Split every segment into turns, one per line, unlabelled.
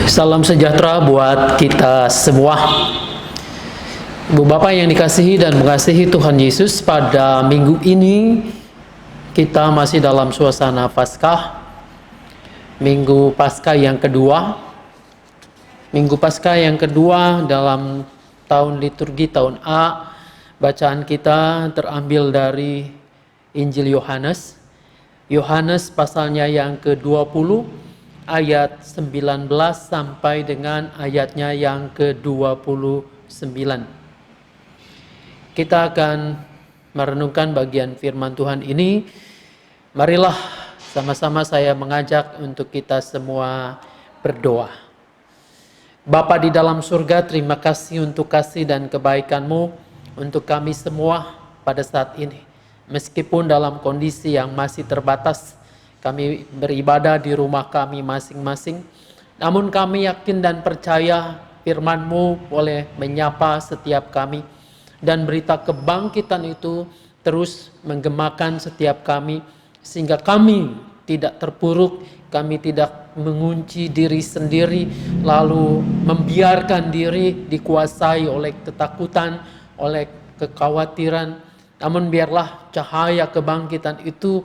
Salam sejahtera buat kita semua. Ibu Bapak yang dikasihi dan mengasihi Tuhan Yesus, pada minggu ini kita masih dalam suasana Paskah. Minggu Paskah yang kedua. Minggu Paskah yang kedua dalam tahun liturgi tahun A. Bacaan kita terambil dari Injil Yohanes. Yohanes pasalnya yang ke-20 ayat 19 sampai dengan ayatnya yang ke-29. Kita akan merenungkan bagian firman Tuhan ini. Marilah sama-sama saya mengajak untuk kita semua berdoa. Bapa di dalam surga, terima kasih untuk kasih dan kebaikan-Mu untuk kami semua pada saat ini. Meskipun dalam kondisi yang masih terbatas, kami beribadah di rumah kami masing-masing, namun kami yakin dan percaya firman-Mu boleh menyapa setiap kami, dan berita kebangkitan itu terus menggemakan setiap kami, sehingga kami tidak terpuruk, kami tidak mengunci diri sendiri, lalu membiarkan diri dikuasai oleh ketakutan, oleh kekhawatiran. Namun biarlah cahaya kebangkitan itu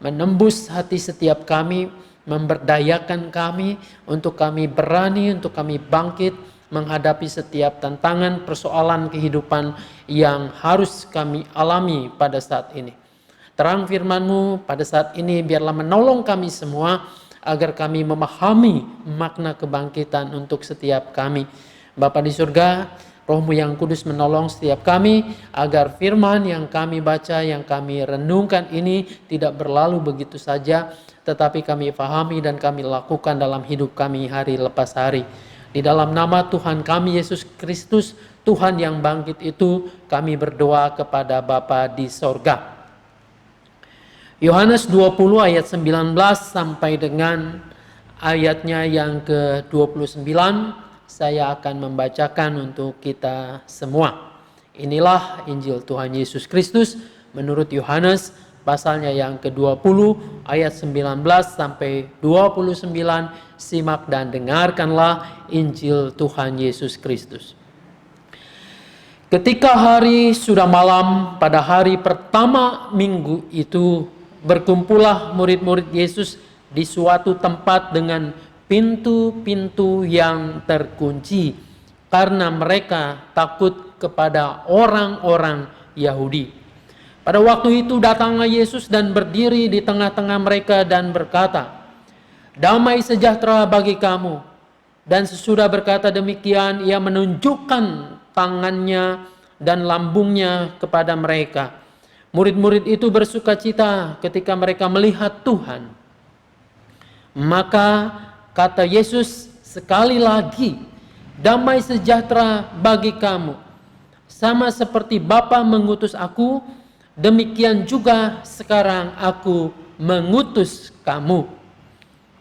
menembus hati setiap kami, memberdayakan kami untuk kami berani, untuk kami bangkit menghadapi setiap tantangan, persoalan kehidupan yang harus kami alami pada saat ini. Terang firman-Mu pada saat ini biarlah menolong kami semua agar kami memahami makna kebangkitan untuk setiap kami. Bapa di surga, Roh-Mu yang kudus menolong setiap kami agar firman yang kami baca, yang kami renungkan ini tidak berlalu begitu saja, tetapi kami pahami dan kami lakukan dalam hidup kami hari lepas hari. Di dalam nama Tuhan kami Yesus Kristus, Tuhan yang bangkit itu, kami berdoa kepada Bapa di sorga. Yohanes 20 ayat 19 sampai dengan ayatnya yang ke-29, saya akan membacakan untuk kita semua. Inilah Injil Tuhan Yesus Kristus menurut Yohanes pasalnya yang ke-20 ayat 19 sampai 29. Simak dan dengarkanlah Injil Tuhan Yesus Kristus. Ketika hari sudah malam pada hari pertama minggu itu, berkumpullah murid-murid Yesus di suatu tempat dengan pintu-pintu yang terkunci karena mereka takut kepada orang-orang Yahudi. Pada waktu itu datanglah Yesus dan berdiri di tengah-tengah mereka dan berkata, "Damai sejahtera bagi kamu." Dan sesudah berkata demikian, ia menunjukkan tangannya dan lambungnya kepada mereka. Murid-murid itu bersukacita ketika mereka melihat Tuhan. Maka kata Yesus sekali lagi, "Damai sejahtera bagi kamu. Sama seperti Bapa mengutus aku, demikian juga sekarang aku mengutus kamu."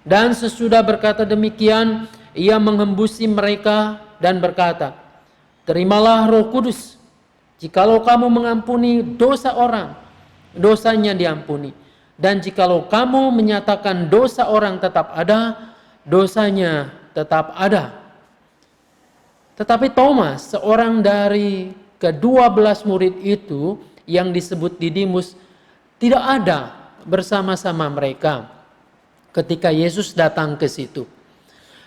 Dan sesudah berkata demikian, ia menghembusi mereka dan berkata, "Terimalah Roh Kudus. Jikalau kamu mengampuni dosa orang, dosanya diampuni. Dan jikalau kamu menyatakan dosa orang tetap ada, dosanya tetap ada." Tetapi Thomas, seorang dari ke-12 murid itu yang disebut Didimus, tidak ada bersama-sama mereka ketika Yesus datang ke situ.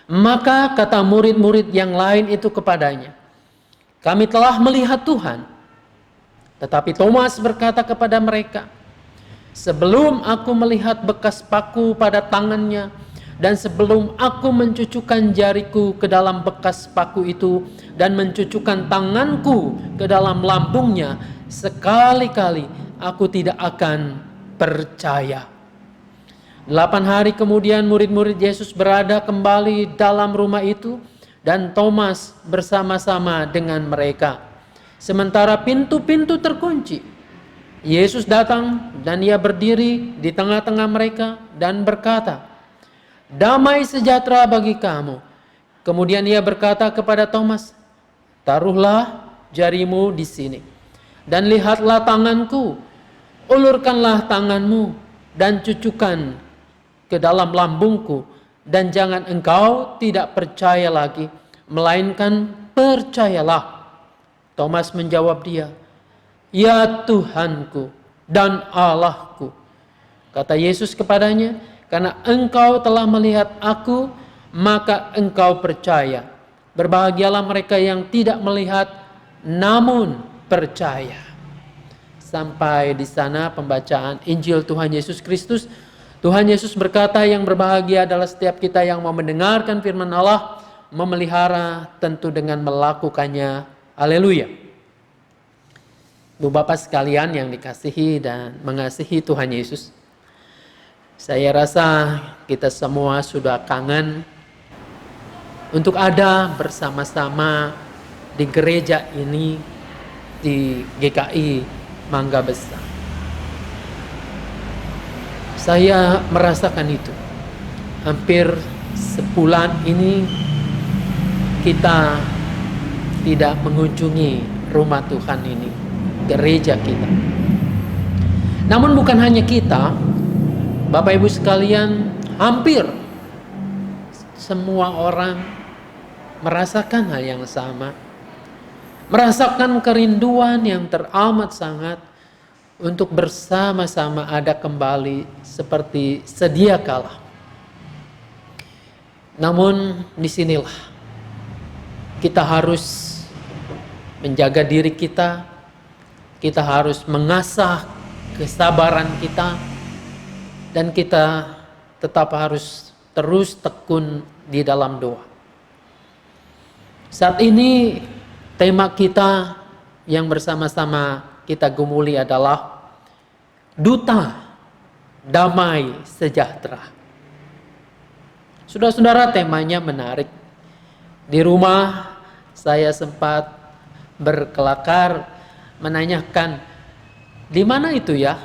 Maka kata murid-murid yang lain itu kepadanya, "Kami telah melihat Tuhan." Tetapi Thomas berkata kepada mereka, "Sebelum aku melihat bekas paku pada tangannya, dan sebelum aku mencucukkan jariku ke dalam bekas paku itu, dan mencucukkan tanganku ke dalam lambungnya, sekali-kali aku tidak akan percaya." 8 hari kemudian murid-murid Yesus berada kembali dalam rumah itu, dan Thomas bersama-sama dengan mereka. Sementara pintu-pintu terkunci, Yesus datang dan ia berdiri di tengah-tengah mereka dan berkata, "Damai sejahtera bagi kamu." Kemudian ia berkata kepada Thomas, "Taruhlah jarimu di sini, dan lihatlah tanganku, ulurkanlah tanganmu dan cucukkan ke dalam lambungku, dan jangan engkau tidak percaya lagi, melainkan percayalah. Thomas menjawab dia, "Ya Tuhanku dan Allahku." Kata Yesus kepadanya, "Karena engkau telah melihat aku, maka engkau percaya. Berbahagialah mereka yang tidak melihat, namun percaya." Sampai di sana pembacaan Injil Tuhan Yesus Kristus. Tuhan Yesus berkata, yang berbahagia adalah setiap kita yang mau mendengarkan firman Allah, memelihara tentu dengan melakukannya. Haleluya. Bu Bapak sekalian yang dikasihi dan mengasihi Tuhan Yesus, saya rasa kita semua sudah kangen untuk ada bersama-sama di gereja ini, di GKI Mangga Besar. Saya merasakan itu. Hampir sebulan ini kita tidak mengunjungi rumah Tuhan ini, gereja kita. Namun bukan hanya kita, Bapak Ibu sekalian, hampir semua orang merasakan hal yang sama. Merasakan kerinduan yang teramat sangat untuk bersama-sama ada kembali seperti sedia kala. Namun disinilah kita harus menjaga diri kita, kita harus mengasah kesabaran kita, dan kita tetap harus terus tekun di dalam doa. Saat ini tema kita yang bersama-sama kita gumuli adalah Duta Damai Sejahtera. Saudara-saudara, temanya menarik. Di rumah saya sempat berkelakar menanyakan, di mana itu ya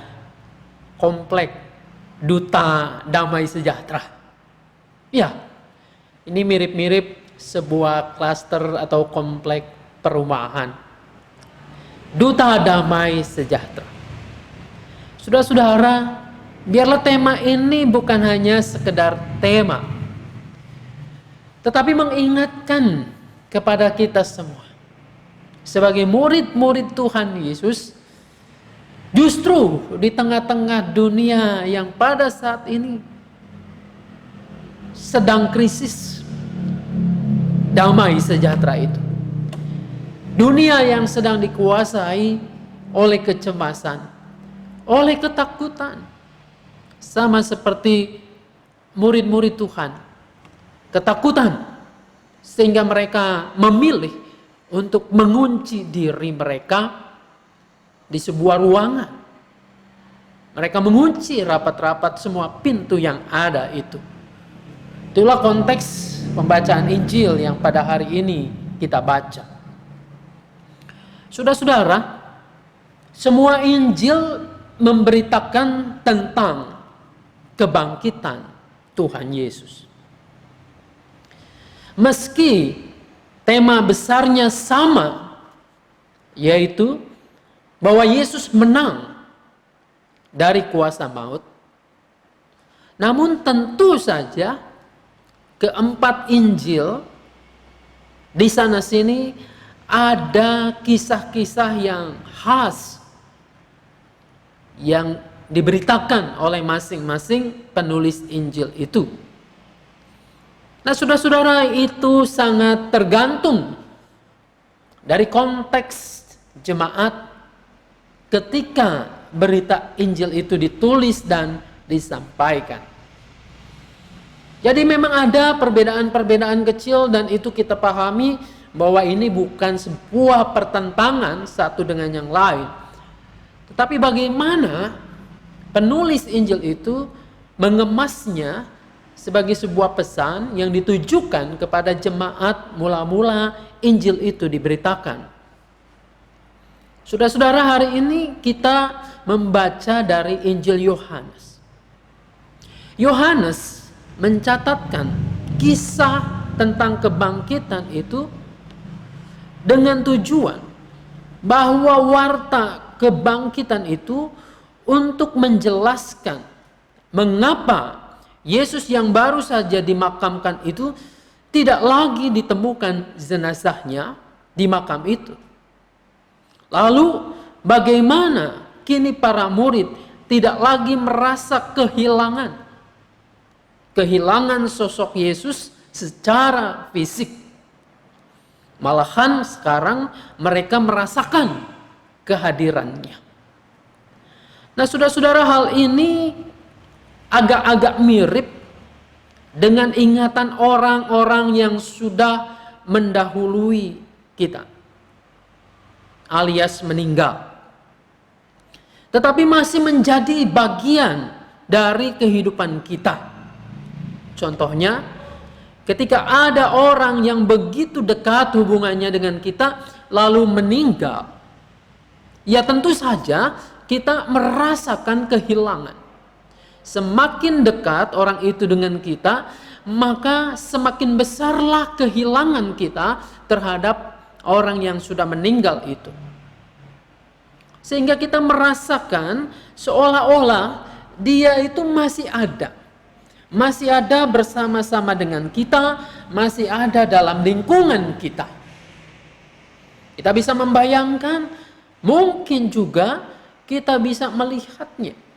komplek Duta Damai Sejahtera? Ya, ini mirip-mirip sebuah klaster atau komplek perumahan. Duta Damai Sejahtera. Saudara-saudara, biarlah tema ini bukan hanya sekedar tema, tetapi mengingatkan kepada kita semua sebagai murid-murid Tuhan Yesus, justru di tengah-tengah dunia yang pada saat ini sedang krisis, damai sejahtera itu. Dunia yang sedang dikuasai oleh kecemasan, oleh ketakutan. Sama seperti murid-murid Tuhan. Ketakutan. Sehingga mereka memilih untuk mengunci diri mereka di sebuah ruangan. Mereka mengunci rapat-rapat semua pintu yang ada itu. Itulah konteks pembacaan Injil yang pada hari ini kita baca. Saudara-saudara, semua Injil memberitakan tentang kebangkitan Tuhan Yesus. Meski tema besarnya sama, yaitu bahwa Yesus menang dari kuasa maut, namun tentu saja keempat Injil di sana sini ada kisah-kisah yang khas yang diberitakan oleh masing-masing penulis Injil itu. Nah, saudara-saudara, itu sangat tergantung dari konteks jemaat ketika berita Injil itu ditulis dan disampaikan. Jadi memang ada perbedaan-perbedaan kecil, dan itu kita pahami bahwa ini bukan sebuah pertentangan satu dengan yang lain. Tetapi bagaimana penulis Injil itu mengemasnya sebagai sebuah pesan yang ditujukan kepada jemaat mula-mula Injil itu diberitakan. Saudara-saudara, hari ini kita membaca dari Injil Yohanes. Yohanes mencatatkan kisah tentang kebangkitan itu dengan tujuan bahwa warta kebangkitan itu untuk menjelaskan mengapa Yesus yang baru saja dimakamkan itu tidak lagi ditemukan jenazahnya di makam itu. Lalu bagaimana kini para murid tidak lagi merasa kehilangan sosok Yesus secara fisik. Malahan sekarang mereka merasakan kehadirannya. Nah, saudara-saudara, hal ini agak-agak mirip dengan ingatan orang-orang yang sudah mendahului kita, alias meninggal, tetapi masih menjadi bagian dari kehidupan kita. Contohnya, ketika ada orang yang begitu dekat hubungannya dengan kita lalu meninggal, ya tentu saja kita merasakan kehilangan. Semakin dekat orang itu dengan kita, maka semakin besarlah kehilangan kita terhadap orang yang sudah meninggal itu. Sehingga kita merasakan seolah-olah dia itu masih ada bersama-sama dengan kita, masih ada dalam lingkungan kita. Kita bisa membayangkan, mungkin juga kita bisa melihatnya.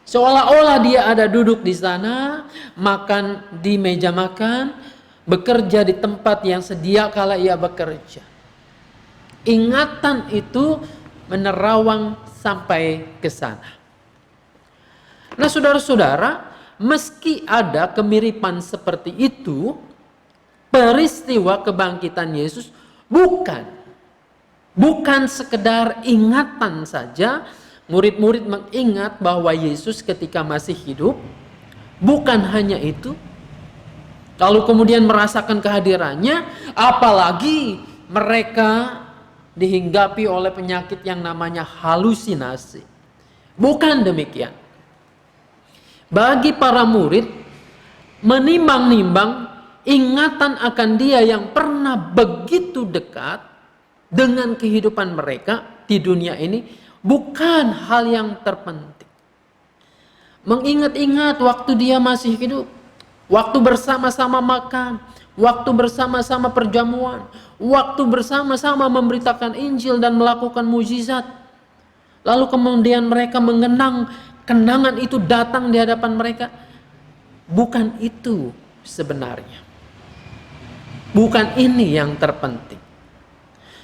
Seolah-olah dia ada duduk di sana, makan di meja makan, bekerja di tempat yang sedia kala ia bekerja. Ingatan itu menerawang sampai ke sana. Nah, saudara-saudara, meski ada kemiripan seperti itu, peristiwa kebangkitan Yesus bukan sekedar ingatan saja. Murid-murid mengingat bahwa Yesus ketika masih hidup, bukan hanya itu. Lalu kemudian merasakan kehadirannya, apalagi mereka dihinggapi oleh penyakit yang namanya halusinasi. Bukan demikian. Bagi para murid, menimbang-nimbang ingatan akan dia yang pernah begitu dekat dengan kehidupan mereka di dunia ini bukan hal yang terpenting. Mengingat-ingat waktu dia masih hidup, waktu bersama-sama makan, waktu bersama-sama perjamuan, waktu bersama-sama memberitakan Injil dan melakukan mukjizat. Lalu kemudian mereka mengenang kenangan itu datang di hadapan mereka. Bukan itu sebenarnya. Bukan ini yang terpenting.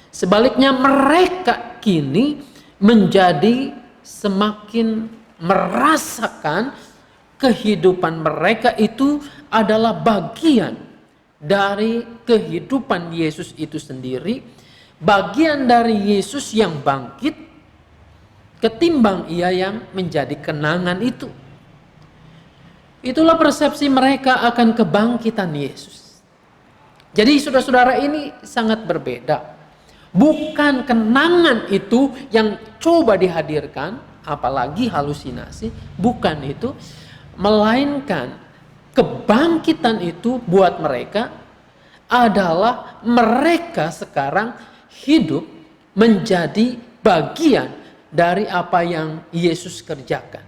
Sebaliknya mereka kini menjadi semakin merasakan kehidupan mereka itu adalah bagian dari kehidupan Yesus itu sendiri, bagian dari Yesus yang bangkit ketimbang ia yang menjadi kenangan itu. Itulah persepsi mereka akan kebangkitan Yesus. Jadi saudara-saudara, ini sangat berbeda. Bukan kenangan itu yang coba dihadirkan, apalagi halusinasi, bukan itu, melainkan kebangkitan itu buat mereka adalah mereka sekarang hidup menjadi bagian dari apa yang Yesus kerjakan.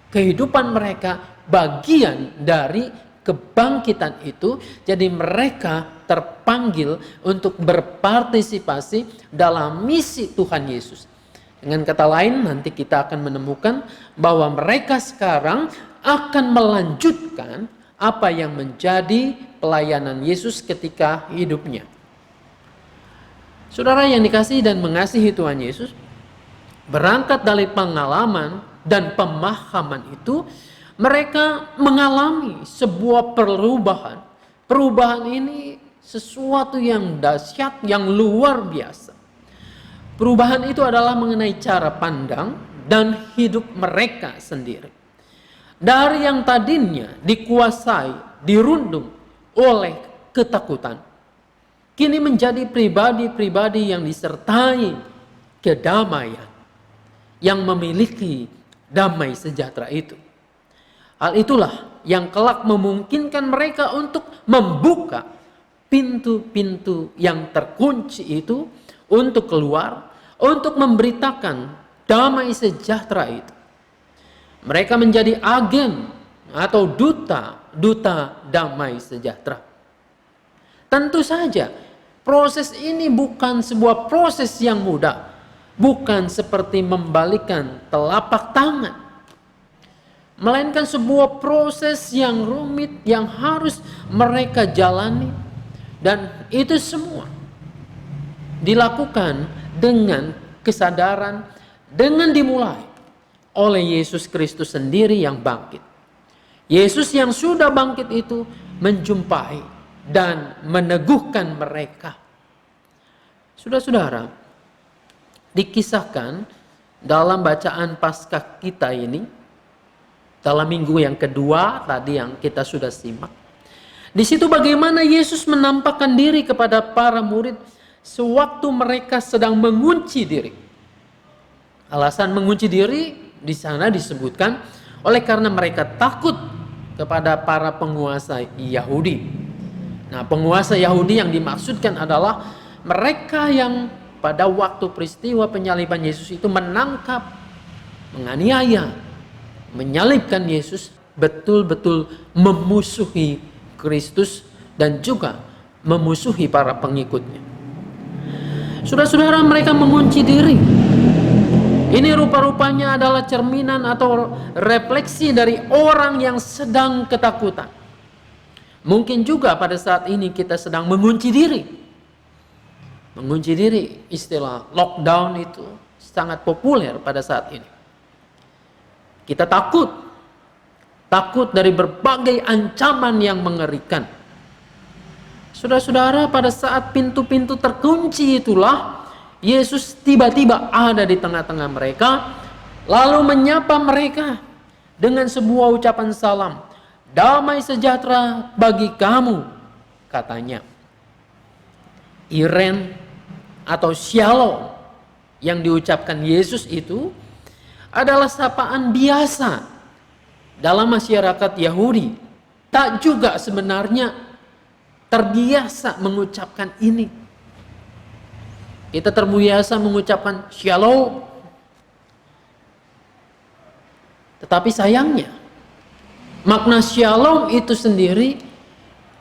Kehidupan mereka bagian dari kebangkitan itu, jadi mereka terpanggil untuk berpartisipasi dalam misi Tuhan Yesus. Dengan kata lain, nanti kita akan menemukan bahwa mereka sekarang akan melanjutkan apa yang menjadi pelayanan Yesus ketika hidupnya. Saudara yang dikasihi dan mengasihi Tuhan Yesus, berangkat dari pengalaman dan pemahaman itu, mereka mengalami sebuah perubahan. Perubahan ini sesuatu yang dahsyat, yang luar biasa. Perubahan itu adalah mengenai cara pandang dan hidup mereka sendiri. Dari yang tadinya dikuasai, dirundung oleh ketakutan, kini menjadi pribadi-pribadi yang disertai kedamaian, yang memiliki damai sejahtera itu. Hal itulah yang kelak memungkinkan mereka untuk membuka pintu-pintu yang terkunci itu untuk keluar, untuk memberitakan damai sejahtera itu. Mereka menjadi agen atau duta damai sejahtera. Tentu saja proses ini bukan sebuah proses yang mudah, bukan seperti membalikan telapak tangan, melainkan sebuah proses yang rumit yang harus mereka jalani, dan itu semua dilakukan dengan kesadaran, dengan dimulai oleh Yesus Kristus sendiri yang bangkit. Yesus yang sudah bangkit itu menjumpai dan meneguhkan mereka. Saudara-saudara, dikisahkan dalam bacaan Paskah kita ini, dalam minggu yang kedua tadi yang kita sudah simak, di situ bagaimana Yesus menampakkan diri kepada para murid sewaktu mereka sedang mengunci diri. Alasan mengunci diri di sana disebutkan oleh karena mereka takut kepada para penguasa Yahudi. Nah, penguasa Yahudi yang dimaksudkan adalah mereka yang pada waktu peristiwa penyaliban Yesus itu menangkap, menganiaya, menyalibkan Yesus, betul-betul memusuhi Kristus dan juga memusuhi para pengikutnya. Saudara-saudara, mereka mengunci diri. Ini rupa-rupanya adalah cerminan atau refleksi dari orang yang sedang ketakutan. Mungkin juga pada saat ini kita sedang mengunci diri. Mengunci diri, istilah lockdown itu sangat populer pada saat ini. Kita takut dari berbagai ancaman yang mengerikan. Saudara-saudara, pada saat pintu-pintu terkunci itulah Yesus tiba-tiba ada di tengah-tengah mereka, lalu menyapa mereka dengan sebuah ucapan salam, "Damai sejahtera bagi kamu," katanya. Iren atau shalom yang diucapkan Yesus itu adalah sapaan biasa dalam masyarakat Yahudi. Tak juga sebenarnya terbiasa mengucapkan ini. Kita terbiasa mengucapkan shalom. Tetapi sayangnya, makna shalom itu sendiri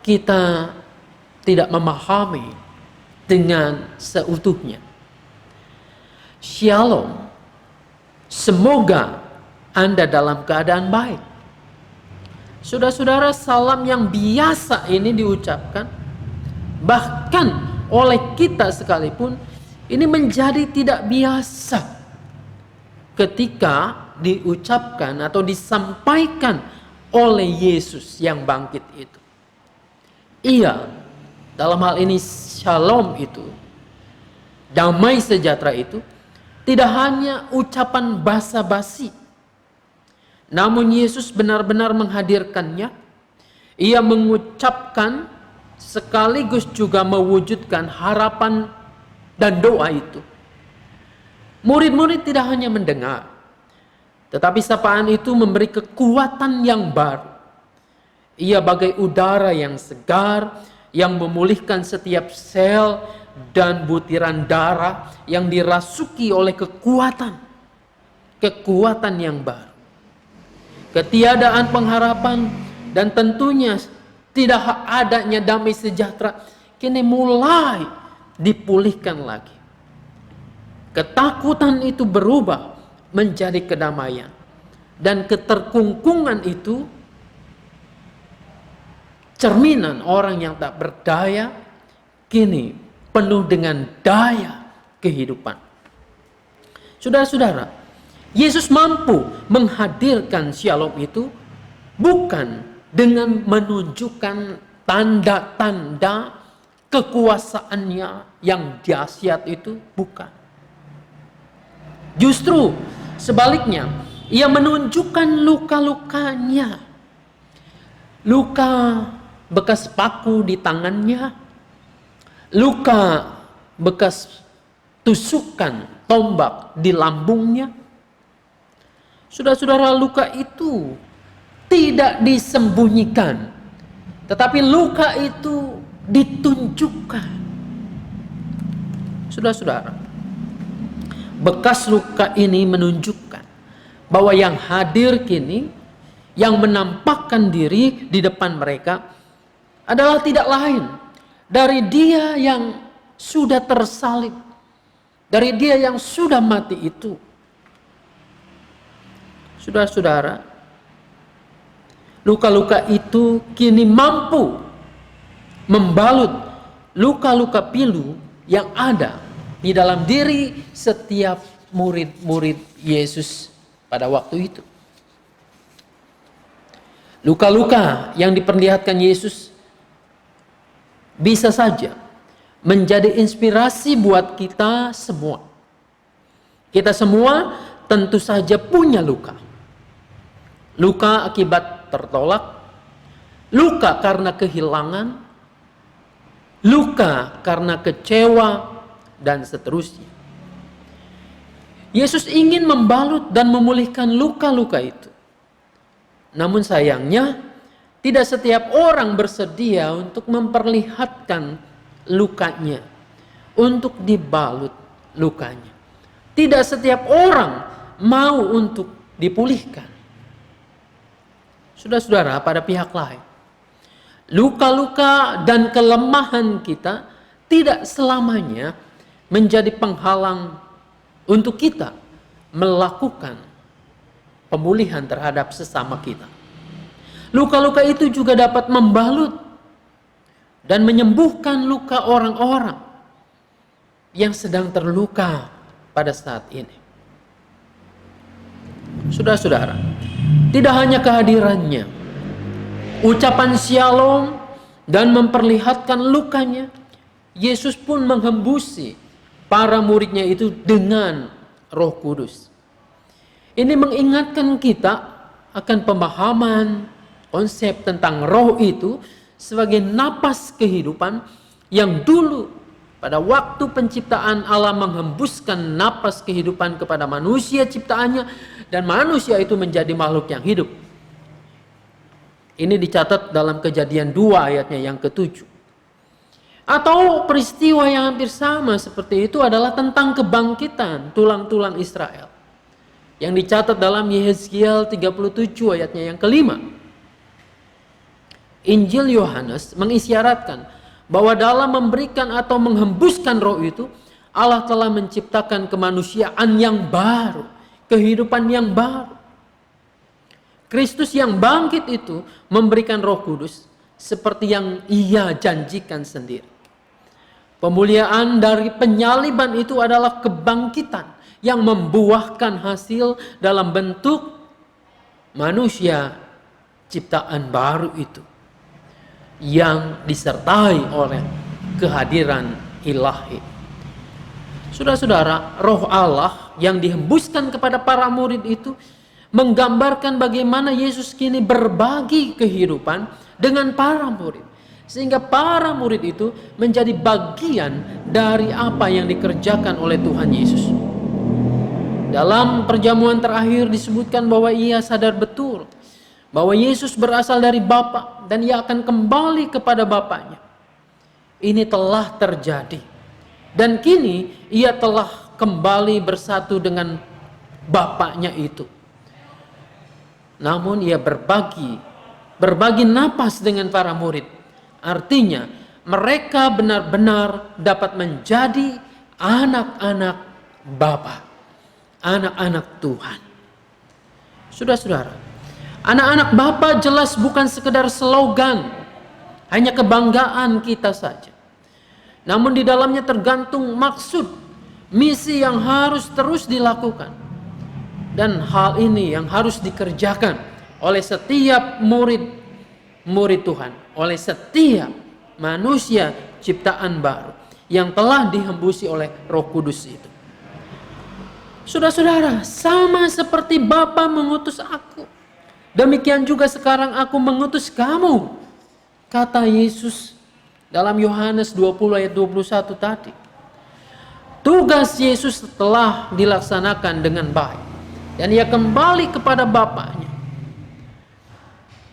kita tidak memahami dengan seutuhnya. Shalom, semoga Anda dalam keadaan baik. Saudara-saudara, salam yang biasa ini diucapkan bahkan oleh kita sekalipun, ini menjadi tidak biasa ketika diucapkan atau disampaikan oleh Yesus yang bangkit itu. Iya, dalam hal ini shalom itu, damai sejahtera itu, tidak hanya ucapan basa-basi, namun Yesus benar-benar menghadirkannya. Ia mengucapkan sekaligus juga mewujudkan harapan dan doa itu. Murid-murid tidak hanya mendengar, tetapi sapaan itu memberi kekuatan yang baru. Ia bagai udara yang segar, yang memulihkan setiap sel dan butiran darah yang dirasuki oleh kekuatan yang baru. Ketiadaan pengharapan dan tentunya tidak adanya damai sejahtera kini mulai dipulihkan lagi. Ketakutan itu berubah menjadi kedamaian, dan keterkungkungan itu cerminan orang yang tak berdaya kini penuh dengan daya kehidupan. Saudara-saudara, Yesus mampu menghadirkan shalom itu bukan dengan menunjukkan tanda-tanda kekuasaannya yang dahsyat itu, bukan. Justru sebaliknya, ia menunjukkan luka-lukanya. Luka bekas paku di tangannya, luka bekas tusukan tombak di lambungnya. Saudara-saudara, luka itu tidak disembunyikan, tetapi luka itu ditunjukkan. Saudara-saudara, bekas luka ini menunjukkan bahwa yang hadir kini yang menampakkan diri di depan mereka adalah tidak lain dari Dia yang sudah tersalib, dari Dia yang sudah mati itu. Saudara-saudara, luka-luka itu kini mampu membalut luka-luka pilu yang ada di dalam diri setiap murid-murid Yesus pada waktu itu. Luka-luka yang diperlihatkan Yesus bisa saja menjadi inspirasi buat kita semua. Kita semua tentu saja punya luka. Luka akibat tertolak, luka karena kehilangan, luka karena kecewa, dan seterusnya. Yesus ingin membalut dan memulihkan luka-luka itu. Namun sayangnya, tidak setiap orang bersedia untuk memperlihatkan lukanya, untuk dibalut lukanya. Tidak setiap orang mau untuk dipulihkan. Saudara-saudara, pada pihak lain, luka-luka dan kelemahan kita tidak selamanya menjadi penghalang untuk kita melakukan pemulihan terhadap sesama kita. Luka-luka itu juga dapat membalut dan menyembuhkan luka orang-orang yang sedang terluka pada saat ini. Saudara-saudara, tidak hanya kehadirannya, ucapan shalom dan memperlihatkan lukanya, Yesus pun menghembusi para muridnya itu dengan Roh Kudus. Ini mengingatkan kita akan pemahaman konsep tentang roh itu sebagai napas kehidupan yang dulu pada waktu penciptaan Allah menghembuskan napas kehidupan kepada manusia ciptaannya, dan manusia itu menjadi makhluk yang hidup. Ini dicatat dalam Kejadian 2 ayatnya yang ke-7. Atau peristiwa yang hampir sama seperti itu adalah tentang kebangkitan tulang-tulang Israel, yang dicatat dalam Yehezkiel 37 ayatnya yang ke-5. Injil Yohanes mengisyaratkan bahwa dalam memberikan atau menghembuskan roh itu, Allah telah menciptakan kemanusiaan yang baru, kehidupan yang baru. Kristus yang bangkit itu memberikan Roh Kudus seperti yang Ia janjikan sendiri. Pemuliaan dari penyaliban itu adalah kebangkitan yang membuahkan hasil dalam bentuk manusia ciptaan baru itu, yang disertai oleh kehadiran ilahi. Saudara-saudara, roh Allah yang dihembuskan kepada para murid itu menggambarkan bagaimana Yesus kini berbagi kehidupan dengan para murid, sehingga para murid itu menjadi bagian dari apa yang dikerjakan oleh Tuhan Yesus. Dalam perjamuan terakhir disebutkan bahwa Ia sadar betul bahwa Yesus berasal dari Bapa dan Ia akan kembali kepada Bapanya. Ini telah terjadi, dan kini Ia telah kembali bersatu dengan Bapanya itu. Namun Ia berbagi napas dengan para murid. Artinya mereka benar-benar dapat menjadi anak-anak Bapa, anak-anak Tuhan. Saudara-saudara, anak-anak Bapa jelas bukan sekedar slogan, hanya kebanggaan kita saja. Namun di dalamnya tergantung maksud, misi yang harus terus dilakukan. Dan hal ini yang harus dikerjakan oleh setiap murid Tuhan, oleh setiap manusia ciptaan baru yang telah dihembusi oleh Roh Kudus itu. Saudara-saudara, sama seperti Bapa mengutus aku, demikian juga sekarang aku mengutus kamu, kata Yesus dalam Yohanes 20 ayat 21 tadi. Tugas Yesus telah dilaksanakan dengan baik, dan Ia kembali kepada Bapanya.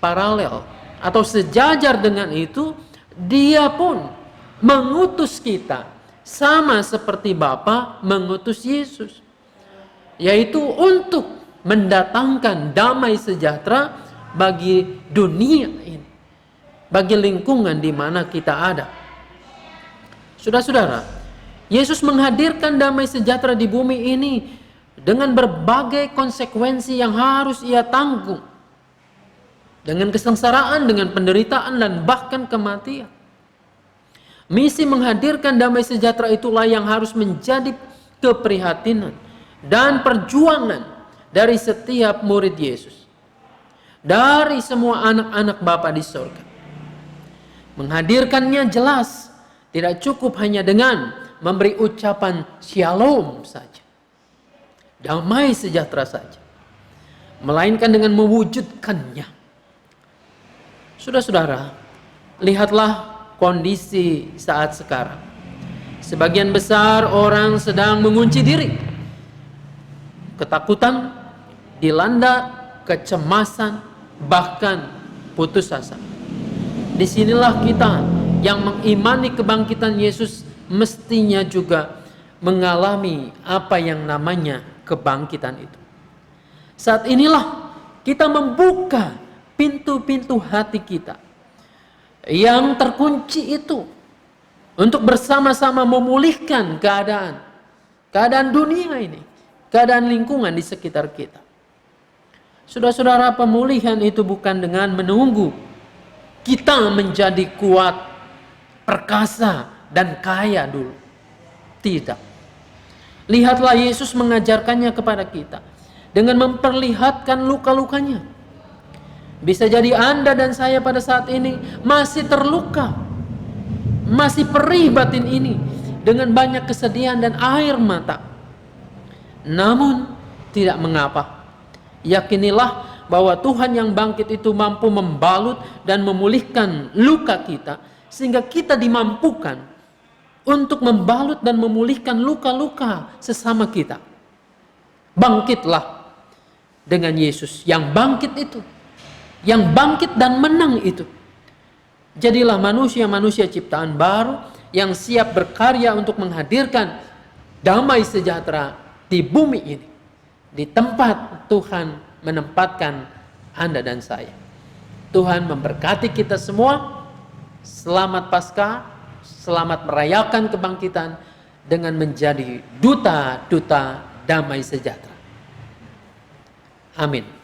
Paralel atau sejajar dengan itu, Dia pun mengutus kita sama seperti Bapa mengutus Yesus, yaitu untuk mendatangkan damai sejahtera bagi dunia ini, bagi lingkungan di mana kita ada. Saudara-saudara, Yesus menghadirkan damai sejahtera di bumi ini dengan berbagai konsekuensi yang harus ia tanggung. Dengan kesengsaraan, dengan penderitaan, dan bahkan kematian. Misi menghadirkan damai sejahtera itulah yang harus menjadi keprihatinan dan perjuangan dari setiap murid Yesus, dari semua anak-anak Bapa di surga. Menghadirkannya jelas tidak cukup hanya dengan memberi ucapan shalom saja, damai sejahtera saja, melainkan dengan mewujudkannya. Saudara-saudara, lihatlah kondisi saat sekarang. Sebagian besar orang sedang mengunci diri. Ketakutan, dilanda kecemasan, bahkan putus asa. Disinilah kita yang mengimani kebangkitan Yesus mestinya juga mengalami apa yang namanya kebangkitan itu. Saat inilah kita membuka pintu-pintu hati kita yang terkunci itu untuk bersama-sama memulihkan keadaan dunia ini, keadaan lingkungan di sekitar kita. Saudara-saudara, pemulihan itu bukan dengan menunggu kita menjadi kuat, perkasa, dan kaya dulu. Tidak. Lihatlah Yesus mengajarkannya kepada kita dengan memperlihatkan luka-lukanya. Bisa jadi Anda dan saya pada saat ini masih terluka, masih perih batin ini dengan banyak kesedihan dan air mata. Namun tidak mengapa. Yakinilah bahwa Tuhan yang bangkit itu mampu membalut dan memulihkan luka kita, sehingga kita dimampukan untuk membalut dan memulihkan luka-luka sesama kita. Bangkitlah dengan Yesus yang bangkit itu, yang bangkit dan menang itu. Jadilah manusia-manusia ciptaan baru yang siap berkarya untuk menghadirkan damai sejahtera di bumi ini, di tempat Tuhan menempatkan Anda dan saya. Tuhan memberkati kita semua. Selamat Paskah, selamat merayakan kebangkitan dengan menjadi duta-duta damai sejahtera. Amin.